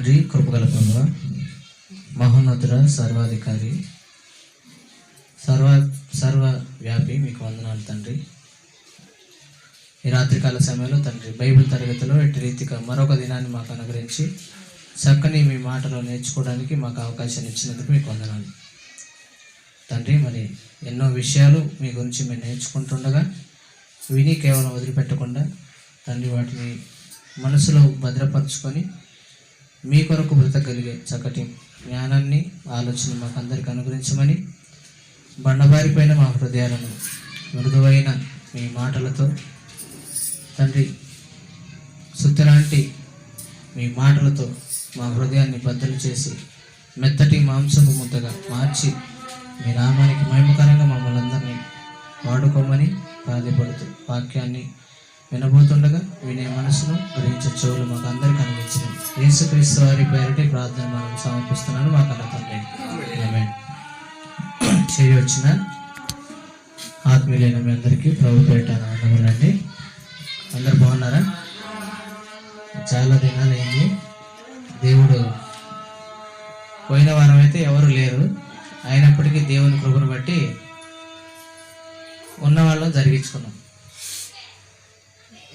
తండ్రి, కృపగల ప్రభువా, మహోన్నతుడ, సర్వాధికారి, సర్వవ్యాపి, మీకు వందనాలు తండ్రి. ఈ రాత్రికాల సమయంలో తండ్రి బైబిల్ తరగతిలో ఎట్టి రీతిగా మరొక దినాన్ని మాకు అనుగ్రహించి చక్కని మీ మాటలో నేర్చుకోవడానికి మాకు అవకాశాన్ని ఇచ్చినందుకు మీకు వందనాలు తండ్రి. మరి ఎన్నో విషయాలు మీ గురించి మేము నేర్చుకుంటుండగా విని కేవలం వదిలిపెట్టకుండా తండ్రి వాటిని మనసులో భద్రపరుచుకొని మీ కొరకు బ్రతకగలిగే చక్కటి జ్ఞానాన్ని, ఆలోచన మాకు అందరికి అనుగ్రహించమని, బండబారిపోయిన మా హృదయాలను మృదువైన మీ మాటలతో తండ్రి సుత్తలాంటి మీ మాటలతో మా హృదయాన్ని బద్దలు చేసి మెత్తటి మాంసపు ముద్దగా మార్చి మీ నామానికి మహిమకరంగా మమ్మల్ని అందరినీ వాడుకోమని బాధపడుతూ వాక్యాన్ని వినబోతుండగా వినే మనసును గ్రహించే చెవులు మాకు అందరికీ అనుగ్రహించిన యేసుక్రీస్తు వారి పేరిట ప్రార్థన మనం సమర్పిస్తున్నాను మా కన్న తండ్రి. ఆమేన్. చేరి వచ్చిన ఆత్మీయులైన మీ అందరికీ ప్రభు పేరిట వందనాలండి. అందరు బాగున్నారా? చాలా దినాలైంది. దేవుడు పోయిన వారం అయితే ఎవరు లేరు, అయినప్పటికీ దేవుని కృపను బట్టి ఉన్న వాళ్ళం జరిగించుకున్నాం.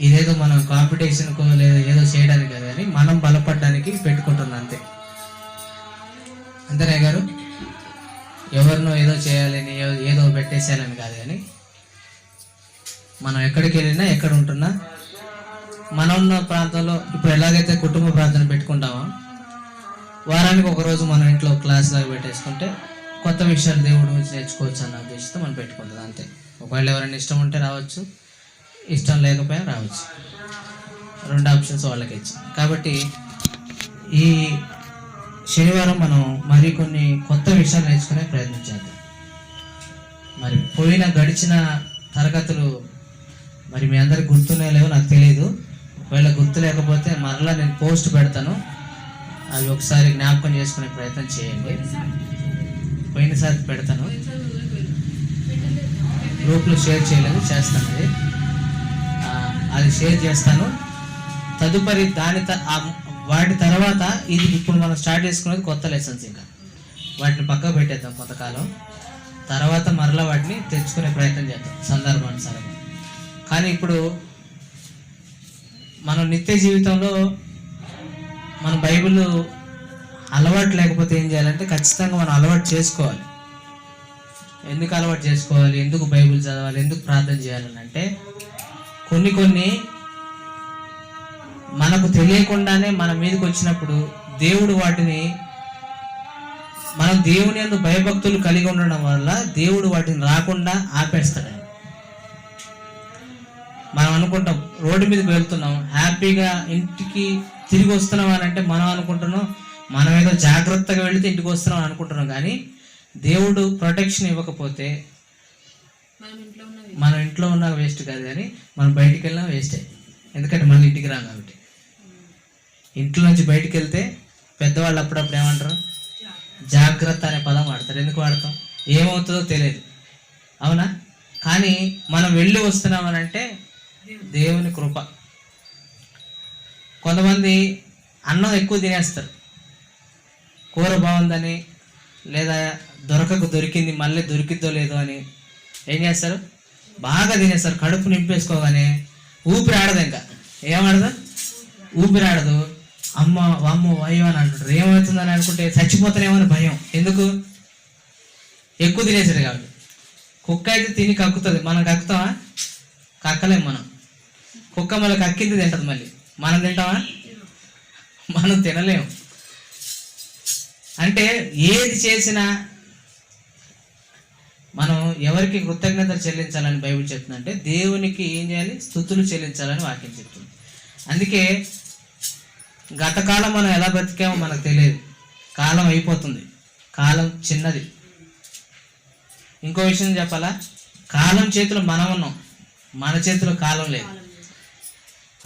ఇదేదో మనం కాంపిటీషన్కో లేదా ఏదో చేయడానికి కాదు, కానీ మనం బలపడడానికి పెట్టుకుంటున్నాం అంతే. అంతేనే గారు, ఎవరినో ఏదో చేయాలని ఏదో పెట్టేసేయాలని కాదు, కానీ మనం ఎక్కడికి వెళ్ళినా ఎక్కడ ఉంటున్నా మనం ఉన్న ప్రాంతంలో ఇప్పుడు ఎలాగైతే కుటుంబ ప్రార్థన పెట్టుకుంటామో వారానికి ఒకరోజు మనం ఇంట్లో క్లాస్ లాగా పెట్టేసుకుంటే కొత్త విషయాలు దేవుడి నుంచి నేర్చుకోవచ్చు అన్న ఉద్దేశంతో మనం పెట్టుకుంటుంది అంతే. ఒకవేళ ఎవరైనా ఇష్టం ఉంటే రావచ్చు, ఇష్టం లేకపోయినా రావచ్చు, రెండు ఆప్షన్స్ వాళ్ళకి ఇచ్చాం. కాబట్టి ఈ శనివారం మనం మరికొన్ని కొత్త విషయాలు నేర్చుకునే ప్రయత్నం చేద్దాం. మరి గడిచిన తరగతులు మరి మీ అందరికి గుర్తున్నాయో లేవో నాకు తెలియదు. ఒకవేళ గుర్తు లేకపోతే మరలా నేను పోస్ట్ పెడతాను, అవి ఒకసారి జ్ఞాపకం చేసుకునే ప్రయత్నం చేయండి. పోయినసారి పెడతాను, గ్రూప్లో షేర్ చేయలేదు, చేస్తాను. అది షేర్ చేస్తాను. తదుపరి వాటి తర్వాత ఇది ఇప్పుడు మనం స్టార్ట్ చేసుకునేది కొత్త లెసన్స్. ఇంకా వాటిని పక్కకు పెట్టేద్దాం కొంతకాలం, తర్వాత మరలా వాటిని తెచ్చుకునే ప్రయత్నం చేద్దాం సందర్భానుసారంగా. కానీ ఇప్పుడు మనం నిత్య జీవితంలో మన బైబిల్ అలవాటు లేకపోతే ఏం చేయాలంటే ఖచ్చితంగా మనం అలవాటు చేసుకోవాలి. ఎందుకు అలవాటు చేసుకోవాలి, ఎందుకు బైబిల్ చదవాలి, ఎందుకు ప్రార్థన చేయాలని అంటే కొన్ని మనకు తెలియకుండానే మన మీదకి వచ్చినప్పుడు దేవుడు వాటిని, మనం దేవుని యందు భయభక్తులు కలిగి ఉండడం వల్ల దేవుడు వాటిని రాకుండా ఆపేస్తాడు. మనం అనుకుంటాం రోడ్డు మీదకి వెళ్తున్నాం, హ్యాపీగా ఇంటికి తిరిగి వస్తున్నాం అని అంటే మనం అనుకుంటున్నాం మనం ఏదో జాగ్రత్తగా వెళితే ఇంటికి వస్తున్నాం అనుకుంటున్నాం. కానీ దేవుడు ప్రొటెక్షన్ ఇవ్వకపోతే మనం ఇంట్లో ఉన్నా వేస్ట్ కాదు, కానీ మనం బయటికి వెళ్ళినా వేస్టే. ఎందుకంటే మళ్ళీ ఇంటికి రాం కాబట్టి. ఇంట్లో నుంచి బయటికి వెళ్తే పెద్దవాళ్ళు అప్పుడప్పుడు ఏమంటారు, జాగ్రత్త అనే పదం వాడతారు. ఎందుకు వాడతాం? ఏమవుతుందో తెలియదు, అవునా? కానీ మనం వెళ్ళి వస్తున్నామని అంటే దేవుని కృప. కొంతమంది అన్నం ఎక్కువ తినేస్తారు, కూర బాగుందని లేదా దొరికింది మళ్ళీ దొరికిద్దో లేదో అని ఏం చేస్తారు, బాగా తినేస్తారు. కడుపు నింపేసుకోగానే ఊపిరి ఆడదు, ఇంకా ఏమాడదు, ఊపిరి ఆడదు. అమ్మో అయ్యో అని అంటుంటారు. ఏమవుతుందని అనుకుంటే చచ్చిపోతానేమో అని భయం. ఎందుకు? ఎక్కువ తినేసారు కాబట్టి. కుక్క అయితే తిని కక్కుతుంది, మనం కక్కుతామా? కక్కలేం మనం. కుక్క మళ్ళీ కక్కింది తింటది, మళ్ళీ మనం తింటామా? మనం తినలేము. అంటే ఏది చేసినా మనం ఎవరికి కృతజ్ఞతలు చెల్లించాలని బైబిల్ చెప్తుందంటే దేవునికి ఏం చేయాలి? స్తుతులు చెల్లించాలని వాక్యం చెప్తుంది. అందుకే గతకాలం మనం ఎలా బ్రతికామో మనకు తెలియదు, కాలం అయిపోతుంది, కాలం చిన్నది. ఇంకో విషయం చెప్పాలా, కాలం చేతిలో మనం ఉన్నాం, మన చేతిలో కాలం లేదు.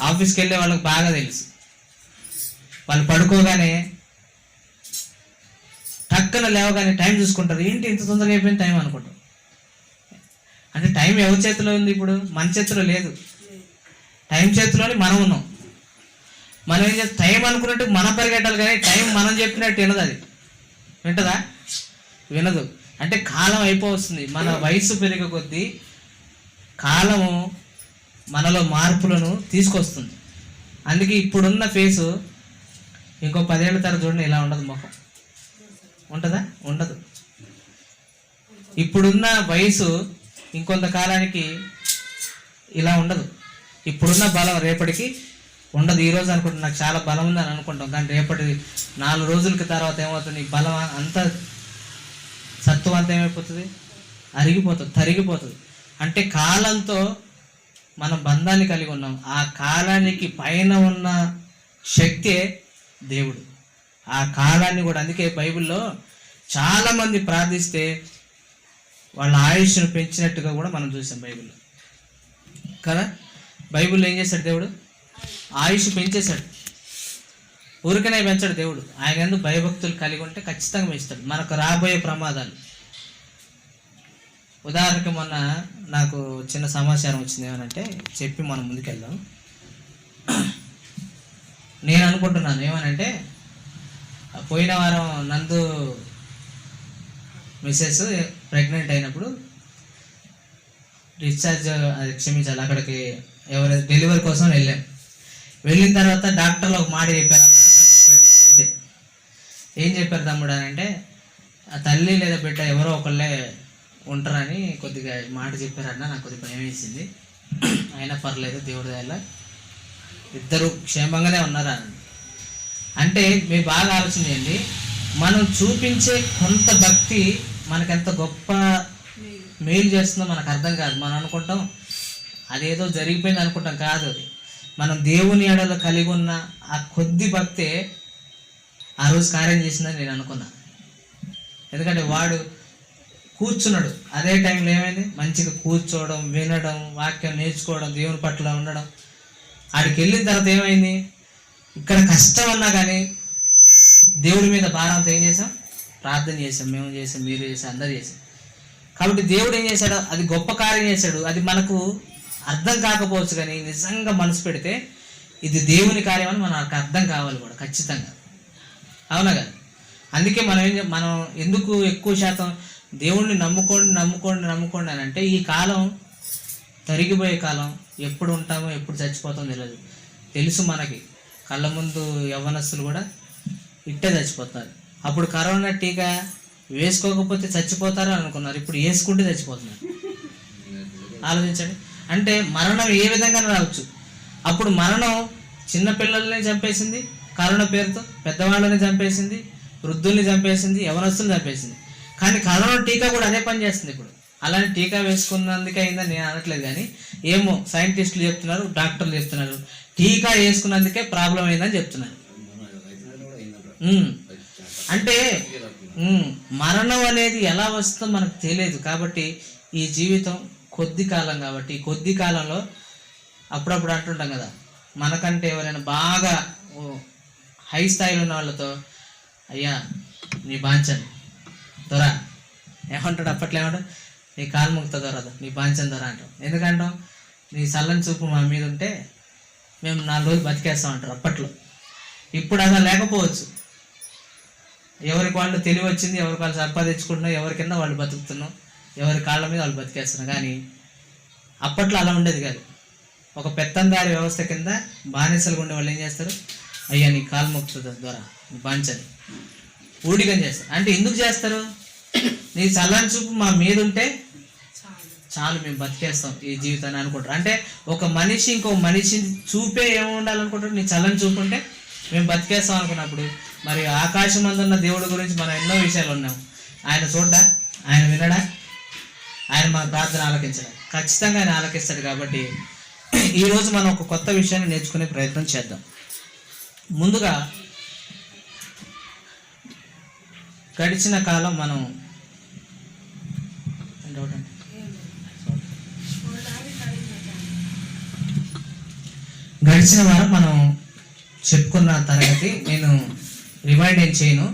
ఆఫీస్కి వెళ్ళే వాళ్ళకి బాగా తెలుసు, వాళ్ళు పడుకోగానే టక్కన లేవగానే టైం చూసుకుంటారు, ఏంటి ఇంత తొందరగా అయిపోయింది టైం అనుకుంటారు. అంటే టైం ఎవరి చేతిలో ఉంది? ఇప్పుడు మన చేతిలో లేదు, టైం చేతిలోనే మనం ఉన్నాం. మనం ఏం చేస్తాం, టైం అనుకున్నట్టు మనం పరిగెట్టాలి, కానీ టైం మనం చెప్పినట్టు వినదు. అది వింటదా? వినదు. అంటే కాలం అయిపోవస్తుంది. మన వయసు పెరిగే కొద్దీ కాలము మనలో మార్పులను తీసుకొస్తుంది. అందుకే ఇప్పుడున్న ఫేసు ఇంకో 10 ఏళ్ళ తర్వాత చూడండి ఇలా ఉండదు. ముఖం ఉంటుందా? ఉండదు. ఇప్పుడున్న వయసు ఇంకొంత కాలానికి ఇలా ఉండదు. ఇప్పుడున్న బలం రేపటికి ఉండదు. ఈరోజు అనుకుంటున్నా నాకు చాలా బలం ఉందని అనుకుంటాం, కానీ రేపటి 4 రోజులకి తర్వాత ఏమవుతుంది, ఈ బలం అంతా సత్వం అంతా ఏమైపోతుంది, అరిగిపోతుంది, తరిగిపోతుంది. అంటే కాలంతో మనం బంధాన్ని కలిగి ఉన్నాం. ఆ కాలానికి పైన ఉన్న శక్తే దేవుడు. ఆ కాలాన్ని కూడా, అందుకే బైబిల్లో చాలామంది ప్రార్థిస్తే వాళ్ళ ఆయుష్ను పెంచినట్టుగా కూడా మనం చూసాం బైబిల్లో కదా. బైబిల్లో ఏం చేశాడు దేవుడు? ఆయుష్ పెంచేశాడు. ఊరికనే పెంచాడు దేవుడు. ఆయన ఎందుకు భయభక్తులు కలిగి ఉంటే ఖచ్చితంగా పెంచుతాడు. మనకు రాబోయే ప్రమాదాలు, ఉదాహరణకి మొన్న నాకు చిన్న సమాచారం వచ్చింది. ఏమనంటే చెప్పి మనం ముందుకెళ్దాం. నేను అనుకుంటున్నాను ఏమనంటే, పోయిన వారం నందు మిస్సెస్ ప్రెగ్నెంట్ అయినప్పుడు డిశ్చార్జ్, అది క్షమించాలి, అక్కడికి ఎవరైతే డెలివరీ కోసం వెళ్ళాం. వెళ్ళిన తర్వాత డాక్టర్లు ఒక మాట చెప్పారన్న, చెప్పాడు మొన్న వెళ్తే. ఏం చెప్పారు తమ్ముడు అని అంటే, ఆ తల్లి లేదా బిడ్డ ఎవరో ఒకళ్ళే ఉంటారని కొద్దిగా మాట చెప్పారన్న. నాకు కొద్దిగా భయం వేసింది. అయినా పర్లేదు, దేవుడి దయల ఇద్దరు క్షేమంగానే ఉన్నారా. అంటే మీరు బాగా ఆలోచన చేయండి, మనం చూపించే కొంత భక్తి మనకెంత గొప్ప మేలు చేస్తుందో మనకు అర్థం కాదు. మనం అనుకుంటాం అదేదో జరిగిపోయింది అనుకుంటాం, కాదు. అది మనం దేవుని ఎడలో కలిగి ఉన్న ఆ కొద్ది భక్తే ఆ రోజు కార్యం చేసిందని నేను అనుకున్నా. ఎందుకంటే వాడు కూర్చున్నాడు, అదే టైంలో ఏమైంది, మంచిగా కూర్చోవడం, వినడం, వాక్యం నేర్చుకోవడం, దేవుని పట్ల ఉండడం. ఆడికి వెళ్ళిన తర్వాత ఏమైంది, ఇక్కడ కష్టం అన్నా కానీ దేవుడి మీద భారంతో ఏం చేసాం, ప్రార్థన చేసాం, మేము చేసాం, మీరు చేసాం, అందరు చేసాం. కాబట్టి దేవుడు ఏం చేశాడు, అది గొప్ప కార్యం చేశాడు. అది మనకు అర్థం కాకపోవచ్చు, కానీ నిజంగా మనసు పెడితే ఇది దేవుని కార్యం అని మనకు అర్థం కావాలి కూడా ఖచ్చితంగా. అవునా కదా? అందుకే మనం ఎందుకు ఎక్కువ శాతం దేవుణ్ణి నమ్ముకోండి అని అంటే, ఈ కాలం తరిగిపోయే కాలం. ఎప్పుడు ఉంటామో ఎప్పుడు చచ్చిపోతామో తెలియదు. తెలుసు మనకి, కళ్ళ ముందు యవ్వనస్తులు కూడా ఇట్టే చచ్చిపోతారు. అప్పుడు కరోనా టీకా వేసుకోకపోతే చచ్చిపోతారు అనుకున్నారు, ఇప్పుడు వేసుకుంటే చచ్చిపోతున్నారు. ఆలోచించండి. అంటే మరణం ఏ విధంగా రావచ్చు. అప్పుడు మరణం చిన్నపిల్లల్ని చంపేసింది కరోనా పేరుతో, పెద్దవాళ్ళని చంపేసింది, వృద్ధుల్ని చంపేసింది, యవనస్తుల్ని చంపేసింది. కానీ కరోనా టీకా కూడా అదే పని చేస్తుంది ఇప్పుడు. అలానే టీకా వేసుకున్నందుకే అయిందని నేను అనట్లేదు, కానీ ఏమో సైంటిస్టులు చెప్తున్నారు, డాక్టర్లు చెప్తున్నారు, టీకా వేసుకున్నందుకే ప్రాబ్లం అయిందని చెప్తున్నారు. అంటే మరణం అనేది ఎలా వస్తుందో మనకు తెలియదు. కాబట్టి ఈ జీవితం కొద్ది కాలం, కాబట్టి ఈ కొద్ది కాలంలో అప్పుడప్పుడు అంటుంటాం కదా, మనకంటే ఎవరైనా బాగా హై స్థాయిలో ఉన్న వాళ్ళతో, అయ్యా నీ బాంచన్ దొరా ఏమంటాడు, అప్పట్లో ఏమంటాడు, నీ కాలు ముక్త దొరదు, నీ బాంచన్ దొర అంటాం. ఎందుకంటాం, నీ చల్లని చూపు మా మీద ఉంటే మేము 4 రోజులు బతికేస్తాం అంటారు అప్పట్లో. ఇప్పుడు అలా లేకపోవచ్చు. ఎవరికి వాళ్ళు తెలివి వచ్చింది, ఎవరికి వాళ్ళు సంపాదించుకుంటున్నాం, ఎవరి కింద వాళ్ళు బతుకుతున్నాం, ఎవరి కాళ్ళ మీద వాళ్ళు బతికేస్తున్నాం. కానీ అప్పట్లో అలా ఉండేది కాదు. ఒక పెత్తందారి వ్యవస్థ కింద బానిసలుగా ఉండే వాళ్ళు ఏం చేస్తారు, అయ్యా నీ కాలు మొక్కుతుంది ద్వారా నీ బాంచని ఊడిగం చేస్తారు. అంటే ఎందుకు చేస్తారు, నీ చల్లని చూపు మా మీద ఉంటే చాలు, మేము బతికేస్తాం ఈ జీవితాన్ని అనుకుంటారు. అంటే ఒక మనిషి ఇంకో మనిషి చూపే ఏమి ఉండాలనుకుంటారు, నీ చల్లని చూపు ఉంటే మేము బతికేస్తాం అనుకున్నప్పుడు, మరి ఆకాశం అందున్న దేవుడి గురించి మనం ఎన్నో విషయాలు ఉన్నాం. ఆయన చూడ్డా, ఆయన వినడా, ఆయన మా ప్రార్థన ఆలకించడా? ఖచ్చితంగా ఆయన ఆలకిస్తాడు. కాబట్టి ఈరోజు మనం ఒక కొత్త విషయాన్ని నేర్చుకునే ప్రయత్నం చేద్దాం. ముందుగా గడిచిన కాలం మనం గడిచిన వారం మనం చెప్పుకున్న తరగతి నేను రిమైండ్ ఏం చేయను.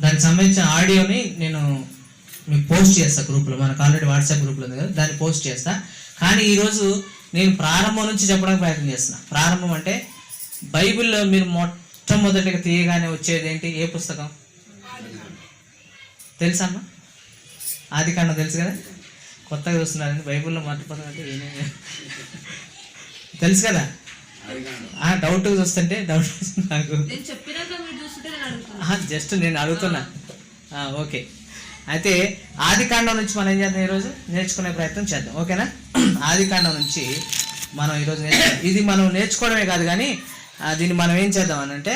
దానికి సంబంధించిన ఆడియోని నేను మీకు పోస్ట్ చేస్తా గ్రూప్లో, మనకు ఆల్రెడీ వాట్సాప్ గ్రూప్లో ఉంది కదా, దాన్ని పోస్ట్ చేస్తా. కానీ ఈరోజు నేను ప్రారంభం నుంచి చెప్పడానికి ప్రయత్నం చేస్తున్నా. ప్రారంభం అంటే బైబిల్లో మీరు మొట్టమొదటిగా తీయగానే వచ్చేది ఏంటి? ఏ పుస్తకం తెలుసమ్మా? ఆదికాండం తెలుసు కదా? కొత్తగా చూస్తున్నారండి బైబిల్లో మొట్టమొదటి అంటే ఏమేమి తెలుసు కదా? డౌట్ చూస్తుంటే డౌట్ నాకు జస్ట్ నేను అడుగుతున్నా. ఓకే, అయితే ఆదికాండం నుంచి మనం ఏం చేద్దాం ఈరోజు? నేర్చుకునే ప్రయత్నం చేద్దాం, ఓకేనా? ఆదికాండం నుంచి మనం ఈరోజు ఇది మనం నేర్చుకోవడమే కాదు కానీ దీన్ని మనం ఏం చేద్దాం అని అంటే,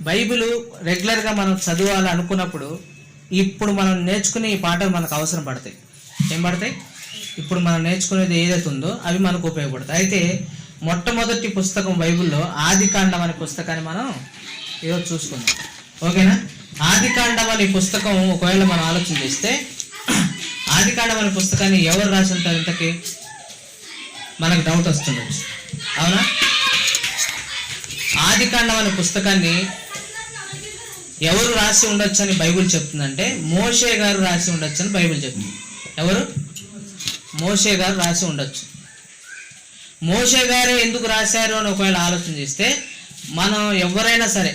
బైబిల్ రెగ్యులర్గా మనం చదవాలి అనుకున్నప్పుడు ఇప్పుడు మనం నేర్చుకునే ఈ పాటలు మనకు అవసరం పడతాయి. ఏం పడతాయి? ఇప్పుడు మనం నేర్చుకునేది ఏదైతే ఉందో అవి మనకు ఉపయోగపడతాయి. అయితే మొట్టమొదటి పుస్తకం బైబిల్లో ఆదికాండం అనే పుస్తకాన్ని మనం ఈరోజు చూసుకుందాం, ఓకేనా? ఆదికాండం అనే పుస్తకం ఒకవేళ మనం ఆలోచన చేస్తే, ఆదికాండం అనే పుస్తకాన్ని ఎవరు రాసి ఉంటారు ఇంతకీ? మనకు డౌట్ వస్తుండొచ్చు, అవునా? ఆదికాండం అనే పుస్తకాన్ని ఎవరు రాసి ఉండొచ్చు అని బైబిల్ చెప్తుందంటే, మోషే గారు రాసి ఉండొచ్చు అని బైబిల్ చెప్తుంది. ఎవరు? మోషే గారు రాసి ఉండొచ్చు. మోషే గారే ఎందుకు రాశారు అని ఒకవేళ ఆలోచన చేస్తే, మనం ఎవరైనా సరే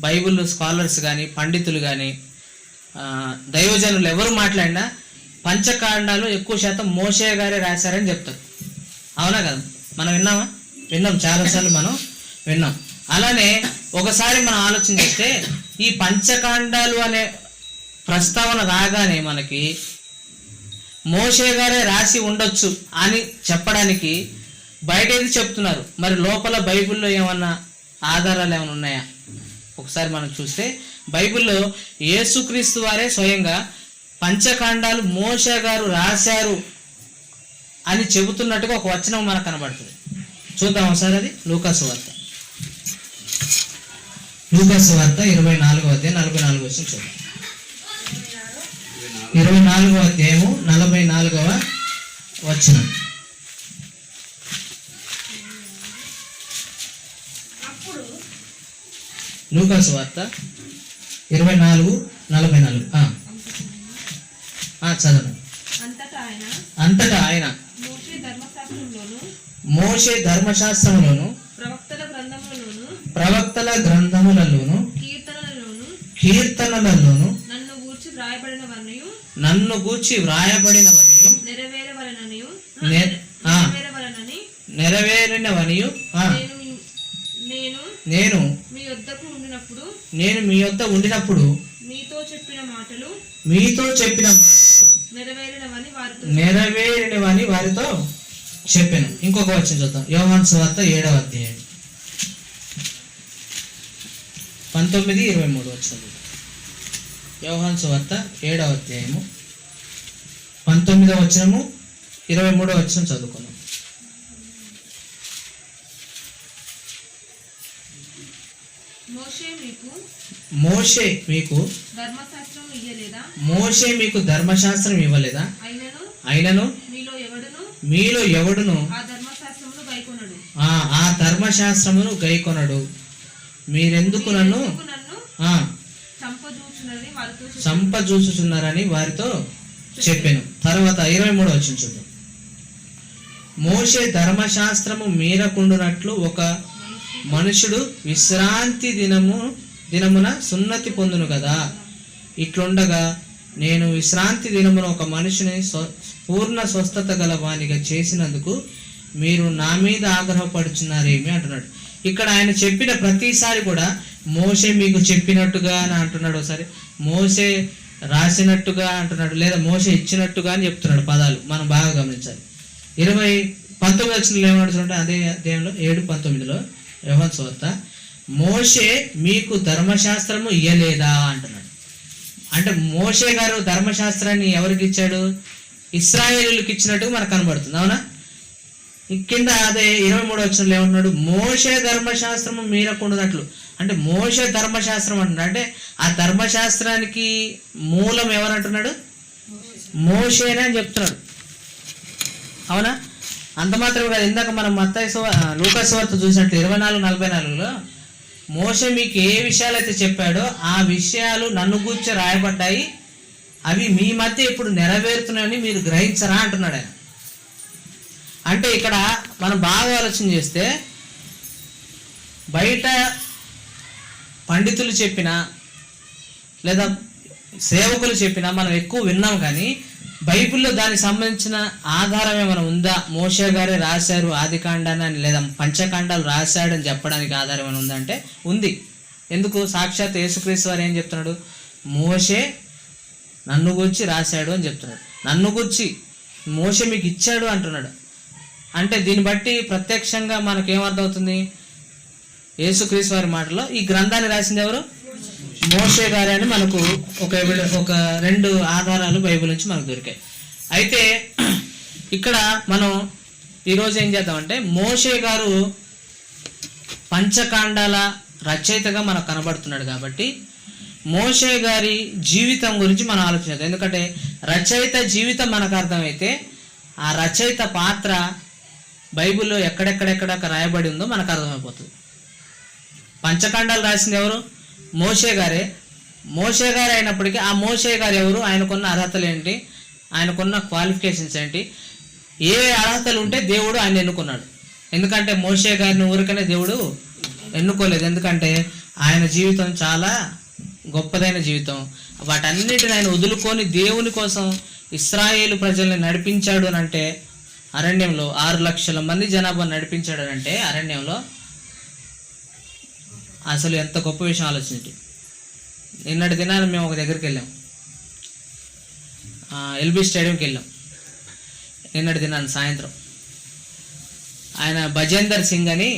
బైబిల్ స్కాలర్స్ కానీ పండితులు కానీ దైవజనులు ఎవరు మాట్లాడినా పంచకాండాలు ఎక్కువ శాతం మోషే గారే రాశారని చెప్తారు, అవునా కదా? మనం విన్నాం చాలాసార్లు మనం విన్నాం. అలానే ఒకసారి మనం ఆలోచన చేస్తే ఈ పంచకాండాలు అనే ప్రస్తావన రాగానే మనకి మోషే గారే రాసి ఉండొచ్చు అని చెప్పడానికి బయట ఏది చెప్తున్నారు, మరి లోపల బైబిల్లో ఏమన్నా ఆధారాలు ఏమైనా ఉన్నాయా? ఒకసారి మనం చూస్తే బైబిల్లో యేసుక్రీస్తు వారే స్వయంగా పంచకాండాలు మోషే గారు రాశారు అని చెబుతున్నట్టుగా ఒక వచనం మనకు కనబడుతుంది. చూద్దాం ఒకసారి, అది లూకాసు వార్త 24వ అధ్యాయం 44వ వచనం చూద్దాం. 24వ అధ్యాయము 44వ వచనం. లూకాసు వార్త 24:44. చదవండి. అంతటా ఆయన మోషే ధర్మశాస్త్రములోను ప్రవక్తల గ్రంథములలోను కీర్తనలలోను నన్ను గూర్చి వ్రాయబడినవనియు నెరవేరినవనియు నేను మీ యొద్ద ఉండినప్పుడు మీతో చెప్పిన మాటలు నెరవేరినవని వారితో చెప్పాను. ఇంకొక వచనం చూద్దాం. యోహాను సువార్త 7వ అధ్యాయం 19-23 వచనం. యోహాను సువార్త 7వ అధ్యాయము 19వ వచనము 23వ వచనం చదువుకున్నాం. మోషే మీకు ధర్మశాస్త్రం ఇవ్వలేదా? అయినను మీలో ఎవడును ఆ ధర్మశాస్త్రమును గైకొనడు. మీరెందుకు నన్ను చంపజూచుచున్నారని వారితో చెప్పాను. తర్వాత 23వ వచనం చూద్దాం. మోషే ధర్మశాస్త్రము మీరకుండునట్లు ఒక మనుషుడు విశ్రాంతి దినమున సున్నతి పొందును కదా. ఇట్లుండగా నేను విశ్రాంతి దినమున ఒక మనిషిని పూర్ణ స్వస్థత గల వానిగా చేసినందుకు మీరు నా మీద ఆగ్రహపడుచున్నారేమి అంటున్నాడు. ఇక్కడ ఆయన చెప్పిన ప్రతిసారి కూడా మోషే మీకు చెప్పినట్టుగా అని అంటున్నాడు, ఒకసారి మోషే రాసినట్టుగా అంటున్నాడు, లేదా మోషే ఇచ్చినట్టుగా అని చెప్తున్నాడు. పదాలు మనం బాగా గమనించాలి. 19 వచనంలో ఏమంటున్నాడు? అదే అధ్యాయంలో 7:19లో యోహాను సువార్త, మోషే మీకు ధర్మశాస్త్రము ఇయ్యలేదా అంటున్నాడు. అంటే మోషే గారు ధర్మశాస్త్రాన్ని ఎవరికి ఇచ్చాడు? ఇశ్రాయేలీయులకు ఇచ్చినట్టుగా మనకు కనబడుతుంది, అవునా? కింద అదే 23వ వచనంలో ఏమంటున్నాడు? మోషే ధర్మశాస్త్రము మీరకుండునట్లు. అంటే మోషే ధర్మశాస్త్రం అంటున్నాడు. అంటే ఆ ధర్మశాస్త్రానికి మూలం ఎవరంటున్నాడు? మోషేనే అని చెప్తున్నాడు, అవునా? అంత మాత్రమే కాదు, ఇందాక మనం లూకాసు వార్త చూసినట్లు 24:44లో మోషే మీకు ఏ విషయాలు అయితే చెప్పాడో ఆ విషయాలు నన్ను గూర్చి రాయబడ్డాయి, అవి మీ మధ్య ఇప్పుడు నెరవేరుతున్నాయని మీరు గ్రహించరా అంటున్నాడు ఆయన. అంటే ఇక్కడ మనం బాగా ఆలోచన చేస్తే బయట పండితులు చెప్పినా లేదా సేవకులు చెప్పినా మనం ఎక్కువ విన్నాం, కానీ బైబిల్లో దానికి సంబంధించిన ఆధారం ఏమైనా ఉందా? మోషే గారే రాశారు ఆదికాండాన్ని లేదా పంచకాండాలు రాశాడని చెప్పడానికి ఆధారం ఏమైనా ఉందా అంటే ఉంది. ఎందుకు? సాక్షాత్ యేసుక్రీస్తు వారు ఏం చెప్తున్నాడు? మోషే నన్ను గురించి రాశాడు అని చెప్తున్నాడు. నన్ను గురించి మోషే మీకు ఇచ్చాడు అంటున్నాడు. అంటే దీన్ని బట్టి ప్రత్యక్షంగా మనకేమర్థమవుతుంది? యేసుక్రీస్తు వారి మాటలో ఈ గ్రంథాన్ని రాసింది ఎవరు? మోషే గారే అని మనకు ఒక రెండు ఆధారాలు బైబిల్ నుంచి మనకు దొరికాయి. అయితే ఇక్కడ మనం ఈరోజు ఏం చేద్దామంటే, మోషే గారు పంచకాండాల రచయితగా మనకు కనబడుతున్నాడు కాబట్టి మోషే గారి జీవితం గురించి మనం ఆలోచించాలి. ఎందుకంటే రచయిత జీవితం మనకు అర్థమైతే ఆ రచయిత పాత్ర బైబిల్లో ఎక్కడెక్కడెక్కడ రాయబడి ఉందో మనకు అర్థమైపోతుంది. పంచకాండాలు రాసింది ఎవరు? మోషే గారే. మోషే గారు అయినప్పటికీ ఆ మోషే గారు ఎవరు, ఆయనకున్న అర్హతలు ఏంటి, ఆయనకున్న క్వాలిఫికేషన్స్ ఏంటి, ఏ అర్హతలు ఉంటే దేవుడు ఆయన ఎన్నుకున్నాడు. ఎందుకంటే మోషే గారిని ఊరికనే దేవుడు ఎన్నుకోలేదు. ఎందుకంటే ఆయన జీవితం చాలా గొప్పదైన జీవితం. వాటన్నిటిని ఆయన వదులుకొని దేవుని కోసం ఇశ్రాయేలు ప్రజల్ని నడిపించాడు అని అంటే, అరణ్యంలో 6 లక్షల మంది జనాభా నడిపించాడు అని అంటే అరణ్యంలో అసలు ఎంత గొప్ప విషయం ఆలోచించి. నిన్నటి దినాన్ని మేము ఒక దగ్గరికి వెళ్ళాం, ఎల్బీ స్టేడియంకి వెళ్ళాం. నిన్నటి దినాన్ని సాయంత్రం ఆయన భజేందర్ సింగ్ అని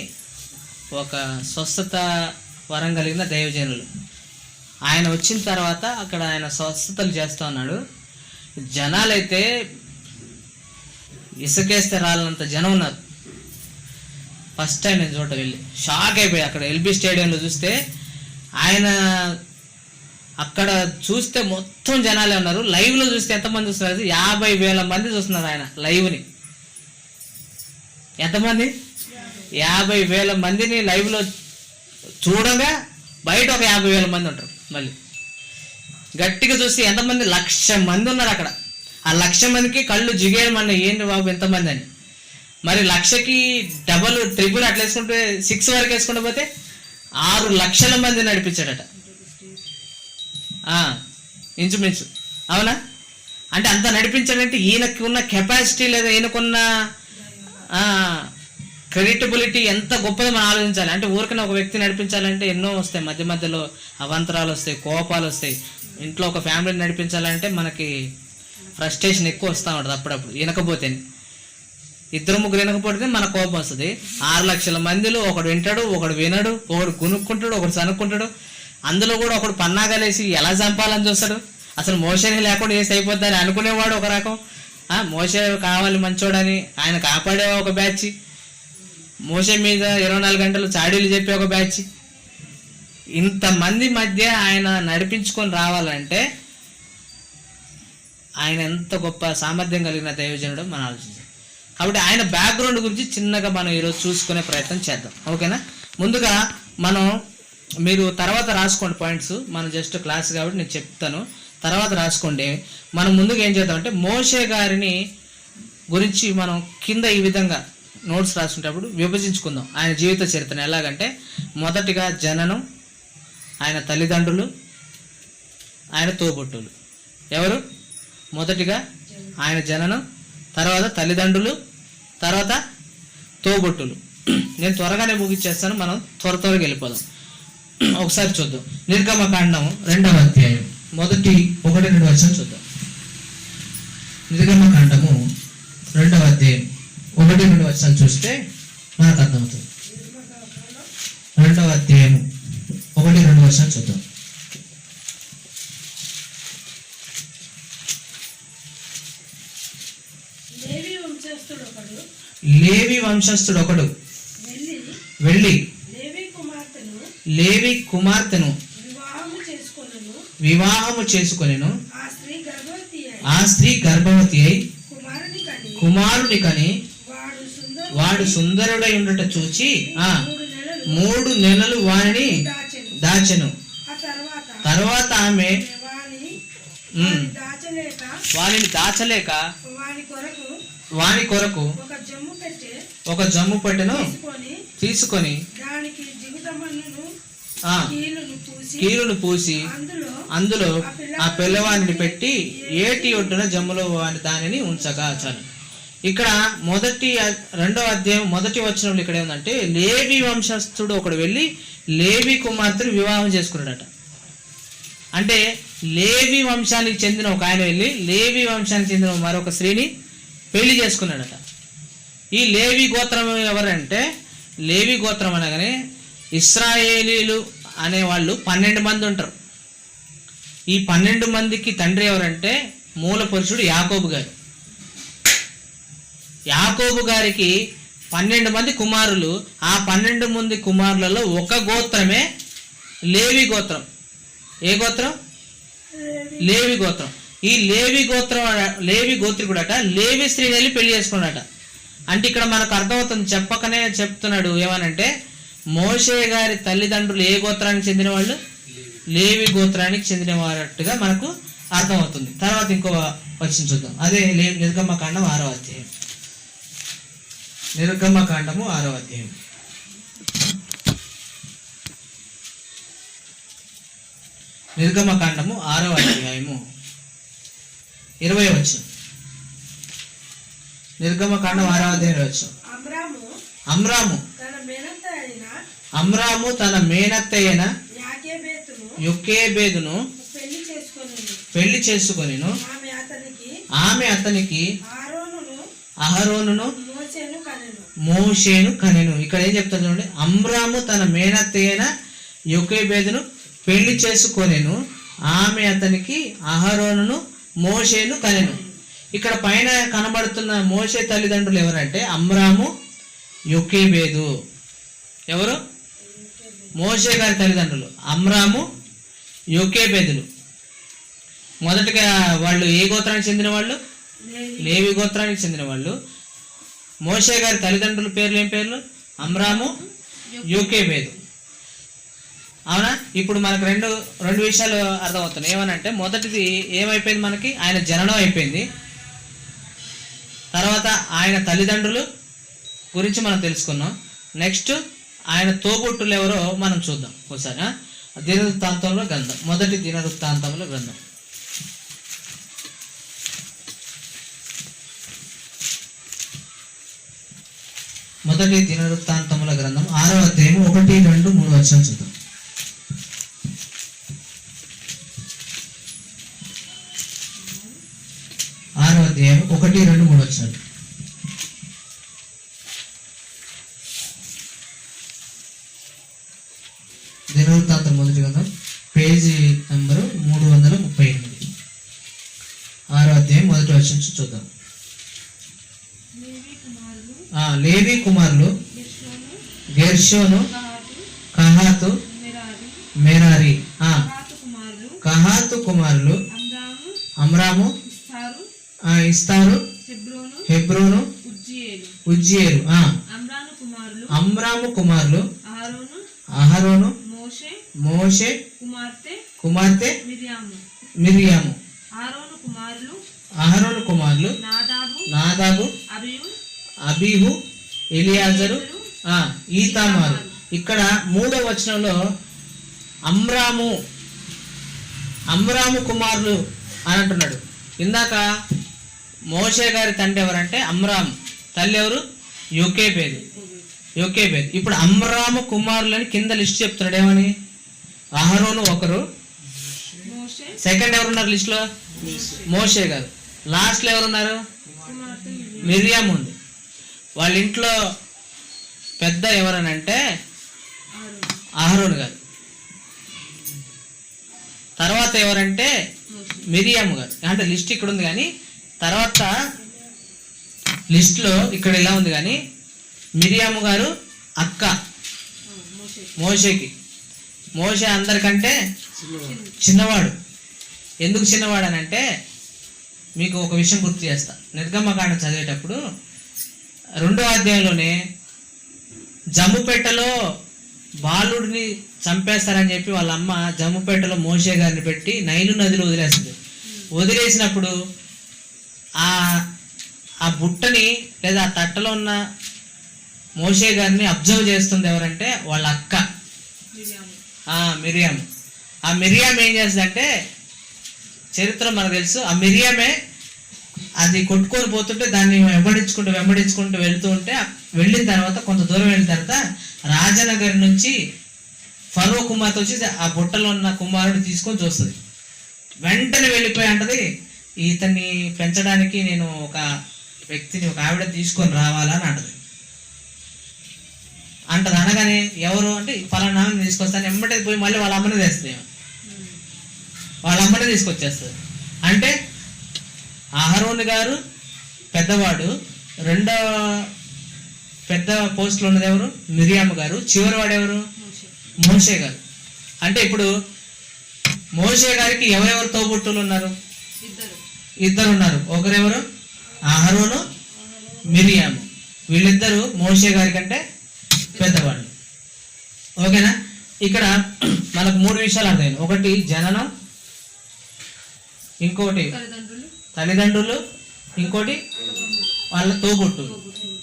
ఒక స్వస్థత వరం కలిగిన దైవజనులు, ఆయన వచ్చిన తర్వాత అక్కడ ఆయన స్వస్థతలు చేస్తూ ఉన్నాడు. జనాలైతే ఇసుకేస్తే రాళ్ళంత జనం ఉన్నారు. ఫస్ట్ టైం నేను చోట వెళ్ళి షాక్ అయిపోయి, అక్కడ ఎల్బీ స్టేడియంలో చూస్తే ఆయన అక్కడ చూస్తే మొత్తం జనాలే ఉన్నారు. లైవ్లో చూస్తే ఎంతమంది చూస్తున్నారు? 50,000 మంది చూస్తున్నారు ఆయన లైవ్ని. ఎంతమంది? 50,000 మందిని లైవ్లో చూడగా బయట ఒక 50,000 మంది ఉంటారు. మళ్ళీ గట్టిగా చూస్తే ఎంతమంది? 1,00,000 మంది ఉన్నారు అక్కడ. ఆ 1,00,000 మందికి కళ్ళు జిగేయమన్న, ఏంటి బాబు ఎంతమంది అని. మరి 1,00,000కి డబల్ ట్రిపుల్ అట్లా వేసుకుంటే 6 వరకు వేసుకుంటూ పోతే 6 లక్షల మంది నడిపించాడట, ఇంచుమించు. అవునా? అంటే అంత నడిపించాడంటే ఈయనకు ఉన్న కెపాసిటీ లేదా ఈయనకున్న క్రెడిటబిలిటీ ఎంత గొప్పదో మనం ఆలోచించాలి. అంటే ఊరికనే ఒక వ్యక్తి నడిపించాలంటే ఎన్నో వస్తాయి, మధ్య మధ్యలో అవంతరాలు వస్తాయి, కోపాలు వస్తాయి. ఇంట్లో ఒక ఫ్యామిలీని నడిపించాలంటే మనకి ఫ్రస్ట్రేషన్ ఎక్కువ వస్తూ ఉంటుంది అప్పుడప్పుడు, వినకపోతే. 2-3 వినకపోతే మన కోపం వస్తుంది. 6 లక్షల మందిలో ఒకడు వింటాడు, ఒకడు వినడు, ఒకడు కొనుక్కుంటాడు, ఒకడు సనుక్కుంటాడు. అందులో కూడా ఒకడు పన్నాగాలేసి ఎలా చంపాలని చూస్తాడు. అసలు మోషేని లేకుండా చేసి అయిపోద్దని అనుకునేవాడు ఒక రకం. మోషే కావాలి మంచోడని ఆయన కాపాడే ఒక బ్యాచ్, మోషే మీద 24 గంటలు చాడీలు చెప్పే ఒక బ్యాచ్. ఇంతమంది మధ్య ఆయన నడిపించుకొని రావాలంటే ఆయన ఎంత గొప్ప సామర్థ్యం కలిగిన దైవజనుడు మనం ఆలోచించాం. కాబట్టి ఆయన బ్యాక్గ్రౌండ్ గురించి చిన్నగా మనం ఈరోజు చూసుకునే ప్రయత్నం చేద్దాం. ఓకేనా? ముందుగా మనం, మీరు తర్వాత రాసుకోండి పాయింట్స్, మనం జస్ట్ క్లాస్ కాబట్టి నేను చెప్తాను, తర్వాత రాసుకోండి. మనం ముందుగా ఏం చేద్దామంటే మోషే గారిని గురించి మనం కింద ఈ విధంగా నోట్స్ రాసుకునేటప్పుడు విభజించుకుందాం ఆయన జీవిత చరిత్రను. ఎలాగంటే మొదటిగా జననం, ఆయన తల్లిదండ్రులు, ఆయన తోబుట్టులు. ఎవరు? మొదటిగా ఆయన జననం, తర్వాత తల్లిదండ్రులు, తర్వాత తోబుట్టులు. నేను త్వరగానే ముగిచ్చేస్తాను, మనం త్వరగా వెళ్ళిపోదాం. ఒకసారి చూద్దాం. నిర్గమకాండం 2వ అధ్యాయం 1-2 వచనం చూద్దాం. నిర్గమకాండము 2వ అధ్యాయం 1-2 వచనం చూస్తే మనకు అర్థమవుతుంది. 2వ అధ్యాయం 1-2 వచనం చూద్దాం. లేవి వంశస్థుడు ఒకడు వెళ్ళి లేవి కుమార్తెను వివాహము చేసుకొనెను. ఆ స్త్రీ గర్భవతి అయి కుమారుని కని వాడు సుందరుడై ఉండట చూచి 3 నెలలు వానిని దాచెను. తర్వాత ఆమె వానిని దాచలేక వాని కొరకు ఒక జమ్ము పెట్టెను తీసుకొని దానికి జిగుటమన్నును కీలును పూసి అందులో ఆ పిల్లవాడిని పెట్టి ఏటి ఒడ్డున జమ్ములో దానిని ఉంచగా. చాలు. ఇక్కడ రెండో అధ్యాయం మొదటి వచనంలో ఇక్కడ ఏమందంటే లేవి వంశస్థుడు ఒకడు వెళ్ళి లేవి కుమార్తెను వివాహం చేసుకున్నాడట. అంటే లేవి వంశానికి చెందిన ఒక ఆయన వెళ్ళి లేవి వంశానికి చెందిన మరొక స్త్రీని పెళ్లి చేసుకున్నాడట. ఈ లేవి గోత్రం ఎవరంటే, లేవి గోత్రం అనగానే ఇశ్రాయేలీలు అనేవాళ్ళు 12 మంది ఉంటారు. ఈ 12 మందికి తండ్రి ఎవరంటే మూల పురుషుడు యాకోబు గారు. యాకోబు గారికి 12 మంది కుమారులు. ఆ 12 మంది కుమారులలో ఒక గోత్రమే లేవి గోత్రం. ఏ గోత్రం? లేవి గోత్రం. ఈ లేవి గోత్రికుడట లేవి స్త్రీని వెళ్ళి పెళ్లి చేసుకున్నాడట. అంటే ఇక్కడ మనకు అర్థమవుతుంది, చెప్పకనే చెప్తున్నాడు. ఏమనంటే మోషే గారి తల్లిదండ్రులు ఏ గోత్రానికి చెందిన వాళ్ళు? లేవి గోత్రానికి చెందిన వారట్టుగా మనకు అర్థమవుతుంది. తర్వాత ఇంకో వచనం చూద్దాం. అదే నిర్గమకాండం 6వ అధ్యాయం. నిర్గమకాండము 6వ అధ్యాయం. నిర్గమకాండము 6వ అధ్యాయము 20వ వచనం. నిర్గమకాండం 6వ అధ్యాయం 20వ వచనం. అమ్రాము తన మేనత్త అయిన యోకేబేదును పెళ్లి చేసుకొనిను. ఆమె అతనికి అహరోనును మోషేను కనెను. ఇక్కడ ఏం చెప్తాను చూడండి. అమ్రాము తన మేనత్త అయిన యోకేబేదును పెళ్లి చేసుకొనెను. ఆమె అతనికి అహరోనును మోషేను కనెను. ఇక్కడ పైన కనబడుతున్న మోషే తల్లిదండ్రులు ఎవరంటే అమ్రాము, యోకేబేదు. ఎవరు? మోషే గారి తల్లిదండ్రులు అమ్రాము, యోకేబేదులు. మొదటగా వాళ్ళు ఏ గోత్రానికి చెందిన వాళ్ళు? లేవి గోత్రానికి చెందిన వాళ్ళు. మోషే గారి తల్లిదండ్రుల పేర్లు ఏం పేర్లు? అమ్రాము, యోకేబేదు. అవునా? ఇప్పుడు మనకు రెండు విషయాలు అర్థమవుతున్నాయి. ఏమనంటే మొదటిది ఏమైపోయింది, మనకి ఆయన జననం అయిపోయింది. తర్వాత ఆయన తల్లిదండ్రులు గురించి మనం తెలుసుకున్నాం. నెక్స్ట్ ఆయన తోబుట్టులు ఎవరో మనం చూద్దాం ఒకసారి. దినవృత్తాంతంలో గ్రంథం, మొదటి దినవృత్తాంతంలో గ్రంథం. మొదటి దినవృత్తాంతముల గ్రంథం 6వ అధ్యాయం 1, 2, 3 వచనాలు చూద్దాం. 6వ అధ్యాయం 1, 2, 3 వచనాలు. దినవృత్తాంతం మొదటి గ్రంథం, పేజీ నంబరు 338. 6వ అధ్యాయం 1వ వచనం చూద్దాం. లేవి కుమారులు గెర్షోను, కహాతు, మెరారి. కహాతు కుమారులు అమ్రాము, ఇస్తారు, హెబ్రోను, ఉజ్జియేలు. అమ్రాము కుమారులు అహరోను, మోషే కుమార్తె మిరియాము. అహరోను కుమారులు నాదాబు, అబీహు, ఎలియాజరు, ఈతామారు. ఇక్కడ 3వ వచనంలో అమ్రాము కుమారులు అని అంటున్నాడు. ఇందాక మోషే గారి తండ్రి ఎవరంటే అమ్రాము, తల్లి ఎవరు? యోకేబేదు. ఇప్పుడు అమ్రాము కుమారులని కింద లిస్ట్ చెప్తున్నాడు. ఏమని? అహరోను ఒకరు, సెకండ్ ఎవరున్నారు లిస్ట్లో? మోషే గారు. లాస్ట్లో ఎవరున్నారు? మిరియాం ఉంది. వాళ్ళ ఇంట్లో పెద్ద ఎవరనంటే అహరోను గారు. తర్వాత ఎవరంటే మిరియాము గారు. అంటే లిస్ట్ ఇక్కడ ఉంది, కానీ తర్వాత లిస్ట్లో ఇక్కడ ఇలా ఉంది, కానీ మిరియాము గారు అక్క మోషేకి. మోషే అందరికంటే చిన్నవాడు. ఎందుకు చిన్నవాడు అని అంటే మీకు ఒక విషయం గుర్తు చేస్తా. నిర్గమకాండ చదివేటప్పుడు 2వ అధ్యాయంలోనే జమ్ముపేటలో బాలుడిని చంపేస్తారని చెప్పి వాళ్ళ అమ్మ జమ్ముపేటలో మోషే గారిని పెట్టి నైలు నదిలో వదిలేస్తుంది. వదిలేసినప్పుడు ఆ బుట్టని లేదా ఆ తట్టలో ఉన్న మోషే గారిని అబ్జర్వ్ చేస్తుంది ఎవరంటే వాళ్ళ అక్క మిరియాం. ఆ మిరియాం ఏం చేస్తుందంటే, చరిత్ర మనకు తెలుసు, ఆ మిరియామే అది కొట్టుకొని పోతుంటే దాన్ని వెంబడించుకుంటూ వెళ్తూ ఉంటే, వెళ్ళిన తర్వాత కొంత దూరం వెళ్ళిన తర్వాత రాజనగర్ నుంచి ఫరో కుమార్తె వచ్చి ఆ బుట్టలో ఉన్న కుమారుడు తీసుకొని చూస్తుంది. వెంటనే వెళ్ళిపోయి అంటది, ఇతన్ని పెంచడానికి నేను ఒక వ్యక్తిని, ఒక ఆవిడ తీసుకొని రావాలా అని అంటది. అనగానే ఎవరు అంటే ఫలానా తీసుకొస్తాను, వెంబడే పోయి మళ్ళీ వాళ్ళ అమ్మని తెస్తుంది. వాళ్ళ అమ్మని తీసుకొచ్చేస్తుంది. అంటే అహరోను గారు పెద్దవాడు, రెండో పెద్ద పోస్టులో ఉన్నది ఎవరు? మిరియాము గారు. చివరి వాడు ఎవరు? మోషే గారు. అంటే ఇప్పుడు మోషే గారికి ఎవరెవరు తోబుట్టులు ఉన్నారు? ఇద్దరు ఉన్నారు. ఒకరెవరు? అహరోను, మిరియాము. వీళ్ళిద్దరు మోషే గారి కంటే పెద్దవాళ్ళు. ఓకేనా? ఇక్కడ మనకు 3 విషయాలు అర్థమైంది. ఒకటి జననం, ఇంకోటి తల్లిదండ్రులు, ఇంకోటి వాళ్ళ తోబుట్టులు,